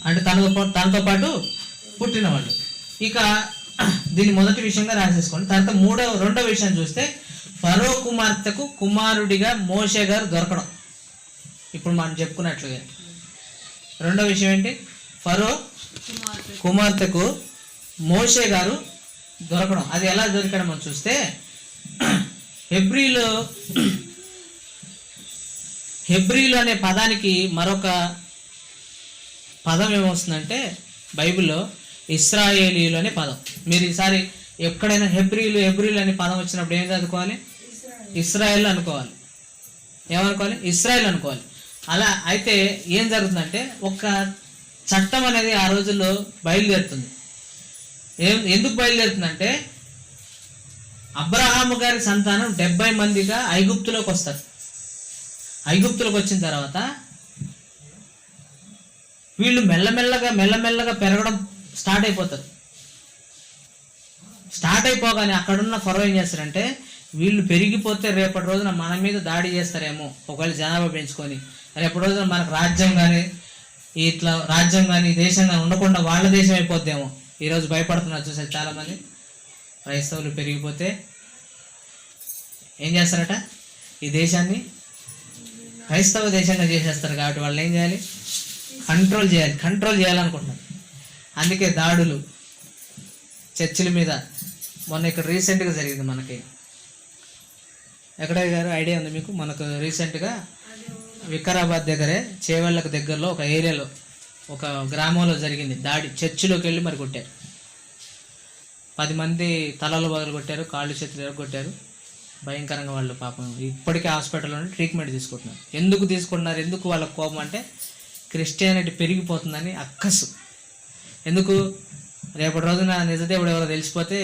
అంటే తనతో పాటు పుట్టిన వాళ్ళు. ఇక దీన్ని మొదటి విషయంగా రాసేసుకోండి. తర్వాత రెండో విషయం చూస్తే, ఫరో కుమార్తెకు కుమారుడిగా మోషే గారు దొరకడం. ఇప్పుడు మనం చెప్పుకున్నట్లుగా రెండో విషయం ఏంటి? ఫరో కుమార్తెకు మోషే గారు దొరకడం. అది ఎలా దొరికడం అని చూస్తే, హెబ్రీలు అనే పదానికి మరొక పదం ఏమొస్తుందంటే బైబిల్లో ఇశ్రాయేలీలు అనే పదం. మీరు ఈసారి ఎక్కడైనా హెబ్రీలు అనే పదం వచ్చినప్పుడు ఏం చదువుకోవాలి? ఇశ్రాయేల్ అనుకోవాలి. ఏమనుకోవాలి? ఇశ్రాయేల్ అనుకోవాలి. అలా అయితే ఏం జరుగుతుందంటే, ఒక చట్టం అనేది ఆ రోజుల్లో బయలుదేరుతుంది. ఎందుకు బయలుదేరుతుందంటే, అబ్రహాము గారి సంతానం 70 మందిగా ఐగుప్తులోకి వస్తారు. ఐగుప్తులోకి వచ్చిన తర్వాత వీళ్ళు మెల్లమెల్లగా పెరగడం స్టార్ట్ అయిపోతారు. స్టార్ట్ అయిపోగానే అక్కడున్న ఫరో ఏం చేస్తారంటే, వీళ్ళు పెరిగిపోతే రేపటి రోజున మన మీద దాడి చేస్తారేమో, ఒకవేళ జనాభా పెంచుకొని, రేపటి రోజున మనకు రాజ్యం కానీ దేశం కానీ ఉండకుండా వాళ్ళ దేశం అయిపోద్దేమో. ఈరోజు భయపడుతున్నారు చూసారు చాలామంది. క్రైస్తవులు పెరిగిపోతే ఏం చేస్తారట? ఈ దేశాన్ని క్రైస్తవ దేశంగా చేసేస్తారు. కాబట్టి వాళ్ళు ఏం చేయాలి? కంట్రోల్ చేయాలనుకుంటున్నారు. అందుకే దాడులు చర్చిల మీద. మొన్న ఇక్కడ రీసెంట్గా జరిగింది మనకి. ఎక్కడ గారు ఐడియా ఉంది మీకు? మనకు రీసెంట్గా వికారాబాద్ దగ్గరే చేవెళ్ళకు దగ్గరలో ఒక ఏరియాలో, ఒక గ్రామంలో జరిగింది దాడి. చర్చిలోకి వెళ్ళి మరి కొట్టారు. 10 మంది తలలు బదులు కొట్టారు, కాళ్ళు చేతులు ఎరగొట్టారు. భయంకరంగా వాళ్ళు పాపం ఇప్పటికే హాస్పిటల్లో ట్రీట్మెంట్ తీసుకుంటున్నారు. ఎందుకు తీసుకుంటున్నారు? ఎందుకు వాళ్ళకి కోపం అంటే, క్రిస్టియానిటీ పెరిగిపోతుందని అక్కసు. ఎందుకు? రేపటి రోజున నిజదేవుడు ఎవరో తెలిసిపోతే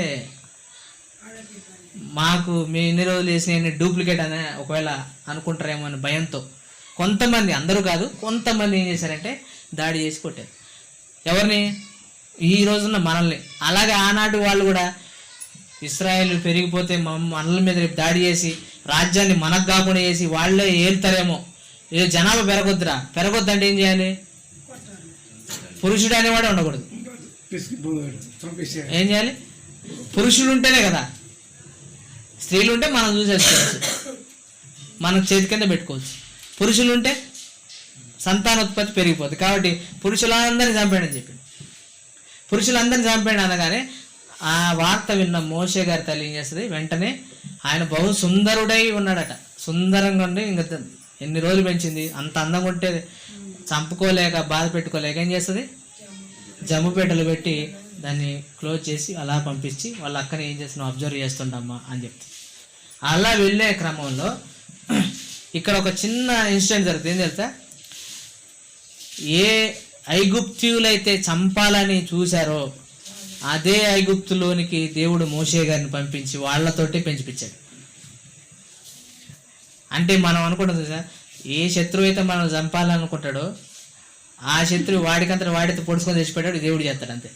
మాకు మీ ఇన్ని రోజులు వేసిన డూప్లికేట్ అనే ఒకవేళ అనుకుంటారేమో అని భయంతో కొంతమంది, అందరూ కాదు, కొంతమంది ఏం చేశారంటే దాడి చేసి కొట్టారు. ఎవరిని? ఈ రోజున మనల్ని. అలాగే ఆనాటి వాళ్ళు కూడా ఇశ్రాయేలు పెరిగిపోతే మనల మీద రేపు దాడి చేసి రాజ్యాన్ని మనకు కాకుండా చేసి వాళ్ళే ఏలుతారేమో, ఏ జనాభా పెరగొద్దంటే ఏం చేయాలి? పురుషుడు అనేవాడే ఉండకూడదు. ఏం చేయాలి? పురుషుడు ఉంటేనే కదా. స్త్రీలు ఉంటే మనం చూసేసుకోవచ్చు, మన చేతి కింద పెట్టుకోవచ్చు. పురుషులు ఉంటే సంతానోత్పత్తి పెరిగిపోతుంది. కాబట్టి పురుషులందరినీ చంపేయడని చెప్పింది. పురుషులందరినీ చంపేయడం అనగానే ఆ వార్త విన్న మోషే గారి తల్లి ఏం చేస్తుంది? వెంటనే ఆయన బహు సుందరుడై ఉన్నాడట. సుందరంగా ఉండి ఇంకా ఎన్ని రోజులు పెంచింది, అంత అందంగా ఉంటే చంపుకోలేక బాధ పెట్టుకోలేక ఏం చేస్తుంది? జమ్ముపేటలు పెట్టి దాన్ని క్లోజ్ చేసి అలా పంపించి వాళ్ళ అక్కని ఏం చేస్తున్నావు అబ్జర్వ్ చేస్తుండమ్మా అని చెప్తుంది. అలా వెళ్ళే క్రమంలో ఇక్కడ ఒక చిన్న ఇన్సిడెంట్ జరుగుతుంది. ఏం తెలుసా? ఏ ఐగుప్తీయులైతే చంపాలని చూశారో అదే ఐగుప్తులోనికి దేవుడు మోషే గారిని పంపించి వాళ్ళతోటి పెంచిపించాడు. అంటే మనం అనుకుంటాం సార్, ఏ శత్రువు అయితే మనం చంపాలనుకుంటాడో ఆ శత్రువు వాడితో పొడుచుకొని తెచ్చిపెట్టాడు, దేవుడు చేస్తాడు. అంతే,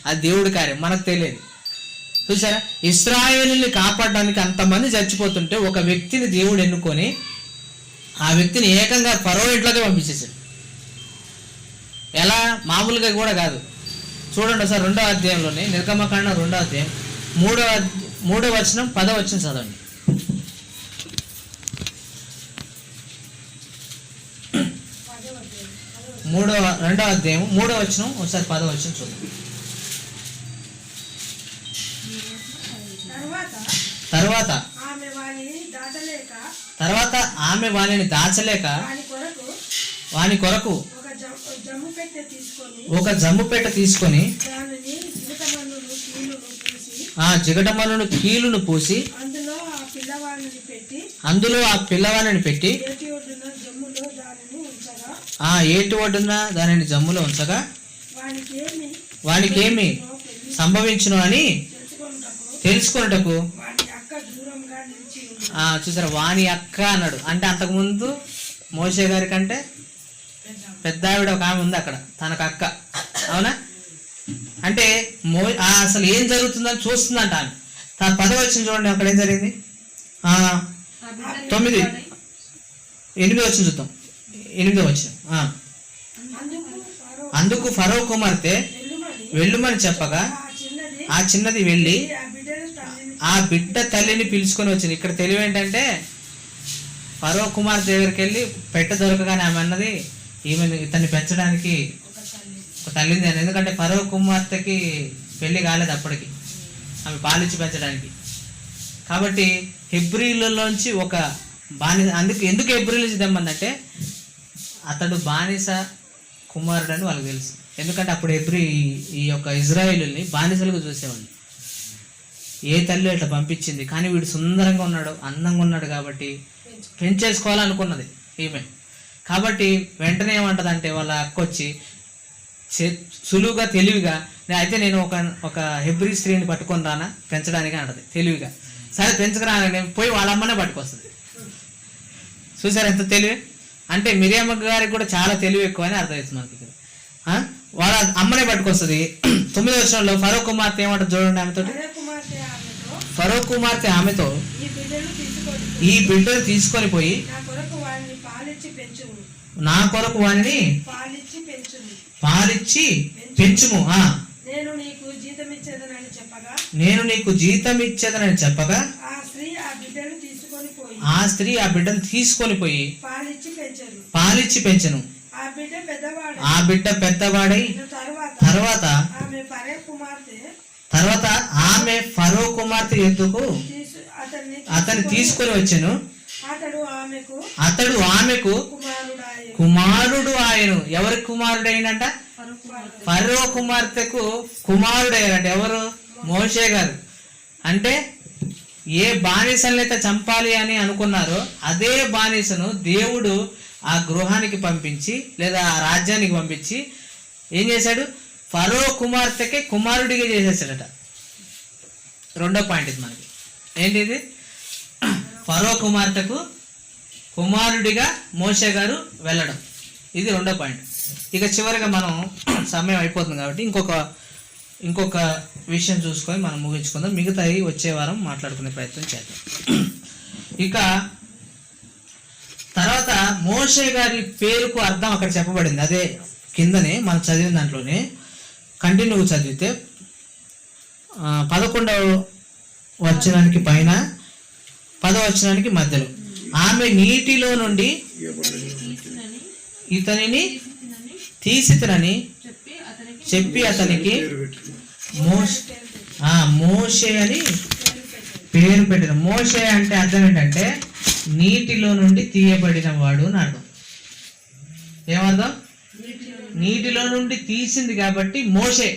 అది దేవుడి కార్యం, మనకు తెలియదు. చూసారా? ఇశ్రాయేలుని కాపాడడానికి అంతమంది చచ్చిపోతుంటే ఒక వ్యక్తిని దేవుడు ఎన్నుకొని ఆ వ్యక్తిని ఏకంగా ఫరో ఇంట్లోకి పంపించేశాడు. ఎలా? మామూలుగా కూడా కాదు. చూడండి సార్ 2వ అధ్యాయంలోనే నిర్గమకాండం 2వ అధ్యాయం 3వ వచనం 10వ వచనం చదవండి. 2వ అధ్యాయం 3వ వచనం ఒకసారి 10వ వచనం చూద్దాం. తర్వాత ఆమె వానిని దాచలేక వాని కొరకు ఒక జమ్ము పెట్టె తీసుకొని ఆ జిగటమన్నును కీలును పూసి అందులో ఆ పిల్లవాడిని పెట్టి ఆ ఏటి ఒడ్డున దానిని జమ్ములో ఉంచగా వానికేమి సంభవించును అని తెలుసుకున్నటకు చూసారా, వాని అక్క అన్నాడు. అంటే అంతకుముందు మోషే గారి కంటే పెద్ద ఆవిడ ఒక ఆమె ఉంది అక్కడ, తనకు అక్క. అవునా? అంటే అసలు ఏం జరుగుతుందని చూస్తుందంట ఆమె. 10వ వచనం చూడండి, అక్కడ ఏం జరిగింది. 8వ వచనం చూద్దాం. 8వ వచనం. అందుకు ఫరో కుమార్తె వెళ్ళుమని చెప్పగా ఆ చిన్నది వెళ్ళి ఆ బిడ్డ తల్లిని పిలుచుకొని వచ్చింది. ఇక్కడ తెలివి ఏంటంటే, ఫరో కుమార్తె దగ్గరికి వెళ్ళి పెట్ట దొరకగానే ఆమె అన్నది ఇతన్ని పెంచడానికి ఒక తల్లింది అని. ఎందుకంటే ఫరో కుమార్తెకి పెళ్లి కాలేదు అప్పటికి, ఆమె పాలిచ్చి పెంచడానికి. కాబట్టి హెబ్రీలలోంచి ఒక బానిస, ఎందుకు హెబ్రీలు తెమ్మందంటే అతడు బానిస కుమారుడు అని వాళ్ళకి తెలుసు. ఎందుకంటే అప్పుడు ఈ యొక్క ఇజ్రాయేలుని బానిసలుగా చూసేవాళ్ళు. ఏ తల్లి ఇట్లా పంపించింది, కానీ వీడు సుందరంగా ఉన్నాడు, అందంగా ఉన్నాడు కాబట్టి పెంచేసుకోవాలనుకున్నది ఈమె. కాబట్టి వెంటనే ఏమంటది అంటే, వాళ్ళ అక్క వచ్చి సులువుగా తెలివిగా, అయితే నేను ఒక హెబ్రీ స్త్రీని పట్టుకొని రానా పెంచడానికి అంటది తెలివిగా. సరే పెంచుకురాని నేను పోయి వాళ్ళ అమ్మనే పట్టుకొస్తుంది. చూసారు ఎంత తెలివి అంటే. మిరియమ్మ గారికి కూడా చాలా తెలివి ఎక్కువ అని అర్థమవుతుంది మనకి ఇక్కడ. వాళ్ళ అమ్మనే పట్టుకొస్తుంది. 9వ వచనంలో ఫరో కుమార్తె ఏమంటారు చూడండి. ఫరో కుమార్తె ఆమెతో ఈ బిడ్డను తీసుకొని పోయి నా కొరకు వాడిని పాలిచ్చి పెంచుము, నేను నీకు జీతం ఇచ్చేదనని చెప్పగా ఆ స్త్రీ ఆ బిడ్డను తీసుకొని పోయి పాలిచ్చి పెంచెను. ఆ బిడ్డ పెద్దవాడై తర్వాత ఆమె ఫరో కుమార్తె ఎందుకు అతన్ని తీసుకొని వచ్చెను. అతడు ఆమెకు కుమారుడు ఆయను. ఎవరికి కుమారుడు అయినంట? ఫరో కుమార్తెకు కుమారుడు అయ్యారంట. ఎవరు? మోషే గారు. అంటే ఏ బానిసలైతే చంపాలి అని అనుకున్నారో అదే బానిసను దేవుడు ఆ గృహానికి పంపించి, లేదా ఆ రాజ్యానికి పంపించి ఏం చేశాడు? ఫరో కుమార్తెకి కుమారుడిగా చేసేసాడట. 2వ పాయింట్ ఇది మనకి. ఏంటిది? ఫరో కుమార్తెకు కుమారుడిగా మోషే గారు వెళ్ళడం. ఇది 2వ పాయింట్. ఇక చివరిగా మనం సమయం అయిపోతుంది కాబట్టి ఇంకొక విషయం చూసుకొని మనం ముగించుకుందాం. మిగతాయి వచ్చే వారం మాట్లాడుకునే ప్రయత్నం చేద్దాం. ఇక తర్వాత మోషే గారి పేరుకు అర్థం అక్కడ చెప్పబడింది. అదే కిందనే మనం చదివిన దాంట్లోనే కంటిన్యూ చదివితే 11వ వచనానికి పైన 10వ వచనానికి మధ్యలో ఆమె నీటిలో నుండి ఇతనిని తీసితనని చెప్పి అతనికి మోషే అని పేరు పెట్టిన. మోషే అంటే అర్థం ఏంటంటే నీటిలో నుండి తీయబడిన వాడు అని అర్థం. ఏమర్థం? నీటిలో నుండి తీసింది కాబట్టి మోషే.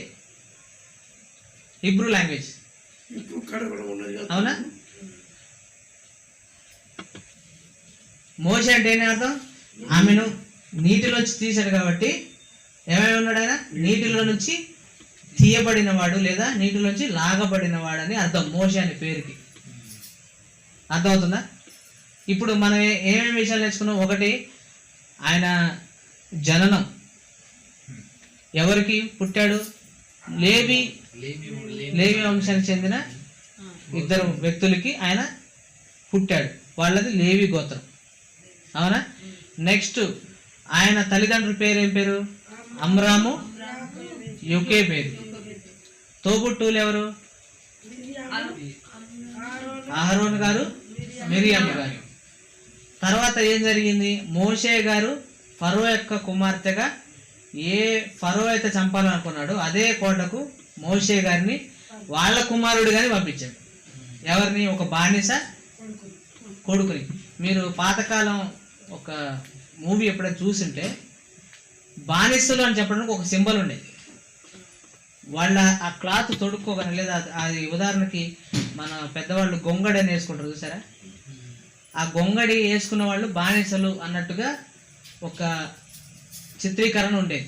Hebrew language. అవునా? మోషే అంటే ఏం అర్థం? ఆమెను నీటిలోంచి తీసాడు కాబట్టి ఏమై ఉన్నాడు ఆయన? నీటిలో నుంచి తీయబడిన వాడు లేదా నీటిలోంచి లాగబడిన వాడని అర్థం మోషే అనే పేరుకి. అర్థమవుతుందా? ఇప్పుడు మనం ఏమేమి విషయాలు నేర్చుకున్నాం? ఒకటి, ఆయన జననం. ఎవరికి పుట్టాడు? లేవి వంశానికి చెందిన 2 వ్యక్తులకి ఆయన పుట్టాడు. వాళ్ళది లేవి గోత్రం. అవునా? నెక్స్ట్, ఆయన తల్లిదండ్రుల పేరు ఏం పేరు? అమ్రాము, యోకే పేరు. తోబుట్టువులు ఎవరు? అహరోను గారు, మిరియామ గారు. తర్వాత ఏం జరిగింది? మోషే గారు ఫరో యొక్క కుమార్తెగా ఏ ఫరో అయితే చంపాలనుకున్నాడో అదే కోటకు మోషే గారిని వాళ్ళ కుమారుడిగానే పంపించాడు. ఎవరిని? ఒక బానిస కొడుకుని. మీరు పాతకాలం ఒక మూవీ ఎప్పుడైనా చూసుంటే బానిసలు అని చెప్పడానికి ఒక సింబల్ ఉండేది. వాళ్ళ ఆ క్లాత్ తొడుక్కోగానే, లేదా అది ఉదాహరణకి మన పెద్దవాళ్ళు గొంగడి అని వేసుకుంటారు చూసారా, ఆ గొంగడి వేసుకున్న వాళ్ళు బానిసలు అన్నట్టుగా ఒక చిత్రీకరణ ఉండేది.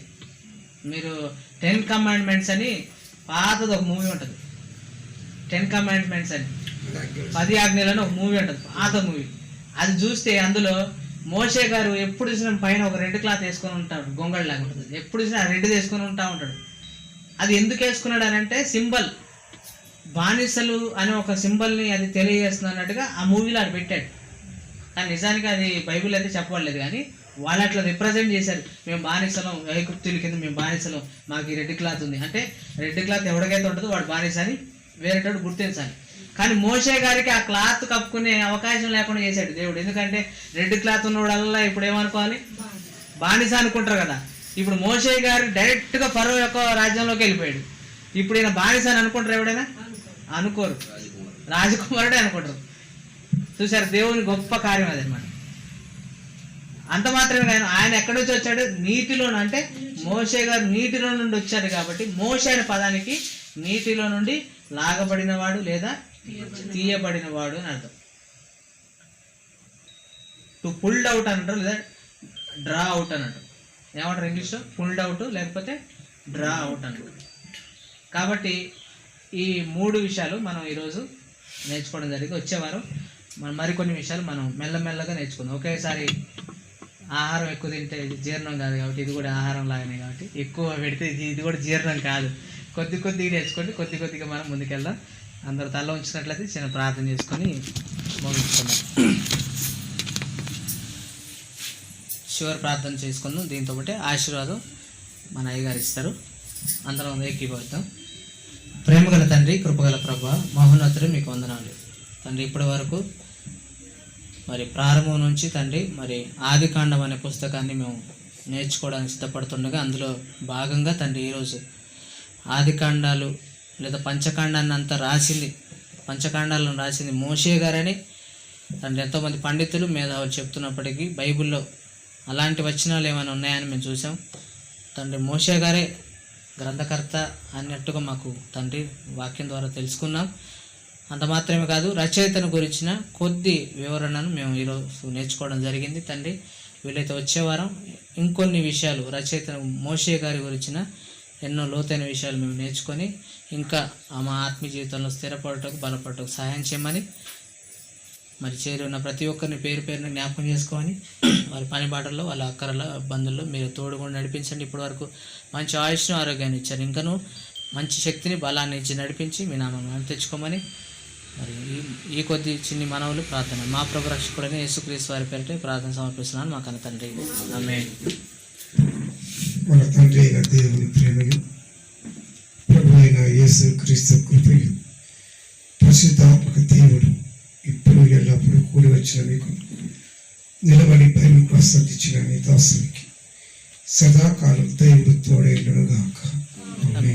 మీరు 10 కమాండ్మెంట్స్ అని పాతది ఒక మూవీ ఉంటుంది, 10 కమాండ్మెంట్స్ అని 10 ఆజ్ఞలని ఒక మూవీ ఉంటుంది, పాత మూవీ. అది చూస్తే అందులో మోషే గారు ఎప్పుడు చూసినా పైన ఒక రెడ్ క్లాత్ వేసుకొని ఉంటాడు, గొంగళి లాగా ఉంటుంది, ఎప్పుడు చూసినా రెడ్ వేసుకొని ఉంటాడు. అది ఎందుకు వేసుకున్నాడు అని అంటే సింబల్, బానిసలు అనే ఒక సింబల్ని అది తెలియజేస్తున్నట్టుగా ఆ మూవీలో అది పెట్టాడు. కానీ నిజానికి అది బైబిల్ అయితే చెప్పలేదు, కానీ వాళ్ళు అట్లా రిప్రజెంట్ చేశారు. మేము బానిసలం, ఐగుప్తుల కింద మేము బానిసలం, మాకు ఈ రెడ్ క్లాత్ ఉంది అంటే రెడ్ క్లాత్ ఎవరికైతే ఉంటుందో వాడు బానిస అని వేరేటోడు గుర్తించాలి. కానీ మోషే గారికి ఆ క్లాత్ కప్పుకునే అవకాశం లేకుండా చేశాడు దేవుడు. ఎందుకంటే రెడ్ క్లాత్ ఉన్నవాడల్లా ఇప్పుడు ఏమనుకోవాలి? బానిస అనుకుంటారు కదా. ఇప్పుడు మోషే గారు డైరెక్ట్గా ఫరో యొక్క రాజ్యంలోకి వెళ్ళిపోయాడు. ఇప్పుడు ఈయన బానిస అని అనుకుంటారు ఎవడైనా? అనుకోరు, రాజకుమారుడే అనుకుంటారు. చూసారు, దేవుని గొప్ప కార్యం అదనమాట. అంత మాత్రమే కాదు, ఆయన ఎక్కడి నుంచి వచ్చాడు? నీటిలో. అంటే మోషే గారు నీటిలో నుండి వచ్చాడు కాబట్టి మోషే అనే పదానికి నీటిలో నుండి లాగబడినవాడు లేదా తీయబడినవాడు అని అర్థం. టు పుల్డ్ అవుట్ అంటారు లేదా డ్రా అవుట్ అని అంటారు. ఏమంటారు ఇంగ్లీష్లో? పుల్డ్ అవుట్ లేకపోతే డ్రా అవుట్ అంటారు. కాబట్టి ఈ 3 విషయాలు మనం ఈరోజు నేర్చుకోవడం జరిగింది. వచ్చేవారం మనం మరికొన్ని విషయాలు మనం మెల్లమెల్లగా నేర్చుకుందాం. ఒకేసారి ఆహారం ఎక్కువ తింటే ఇది జీర్ణం కాదు కాబట్టి ఇది కూడా ఆహారం లాగానే, కాబట్టి ఎక్కువ పెడితే ఇది కూడా జీర్ణం కాదు. కొద్దిగా నేర్చుకోండి, కొద్దిగా మనం ముందుకెళ్దాం. అందరూ తల ఉంచినట్లయితే చిన్న ప్రార్థన చేసుకొని ముగించుకుందాం. చివరి ప్రార్థన చేసుకుందాం. దీంతో పాటు ఆశీర్వాదం మన అయ్యగారు ఇస్తారు. అందరం ఏకీభవిద్దాం. ప్రేమగల తండ్రి, కృపగల ప్రభువా, మహోన్నతుడు మీకు వందనాలు తండ్రి. ఇప్పటి వరకు మరి ప్రారంభం నుంచి తండ్రి మరి ఆదికాండం అనే పుస్తకాన్ని మేము నేర్చుకోవడానికి సిద్ధపడుతుండగా అందులో భాగంగా తండ్రి ఈరోజు ఆదికాండాలు లేదా పంచకాండాన్ని అంతా పంచకాండాలను రాసింది మోషే గారని తండ్రి ఎంతోమంది పండితులు మేధావులు చెప్తున్నప్పటికీ బైబిల్లో అలాంటి వచనాలు ఏమైనా ఉన్నాయని మేము చూసాం. తండ్రి మోషే గారే గ్రంథకర్త అన్నట్టుగా మాకు తండ్రి వాక్యం ద్వారా తెలుసుకున్నాం. అంత మాత్రమే కాదు, రచయితను గురించిన కొద్ది వివరణను మేము ఈరోజు నేర్చుకోవడం జరిగింది తండ్రి. వీలైతే వచ్చే వారం ఇంకొన్ని విషయాలు రచయితను మోషే గారి గురించిన ఎన్నో లోతైన విషయాలు మేము నేర్చుకొని ఇంకా మా ఆత్మీయ జీవితంలో స్థిరపడటకు బలపడటకు సహాయం చేయమని, మరి చేరి ఉన్న ప్రతి ఒక్కరిని పేరు పేరుని జ్ఞాపకం చేసుకోమని, వారి పని బాటల్లో వాళ్ళ అక్కరల బంధుల్లో మీరు తోడుగా నడిపించండి. ఇప్పటి వరకు మంచి ఆయుష్ను ఆరోగ్యాన్ని ఇచ్చారు, ఇంకనూ మంచి శక్తిని బలాన్ని ఇచ్చి నడిపించి మీ నామం తెచ్చుకోమని మరి ఈ కొద్ది చిన్ని మనవులు ప్రార్థన మా ప్రభు రక్షకుడైన యేసుక్రీస్తు వారి పేరిట ప్రార్థన సమర్పిస్తున్నాను మా కన్న తండ్రి. ఆమేన్. మన తండ్రి అయిన దేవుని ప్రేమయు ప్రభు అయిన యేసుక్రీస్తు కృపయు పరిశుద్ధాత్మక దేవుడు ఇప్పుడు ఎల్లప్పుడూ కూడి వచ్చిన మీకు నిలబడి పైకి ఆస్వాదించిన మీ దాసునికి సదాకాలం దేవుడు తోడేళ్ళుగాక. ఆమేన్.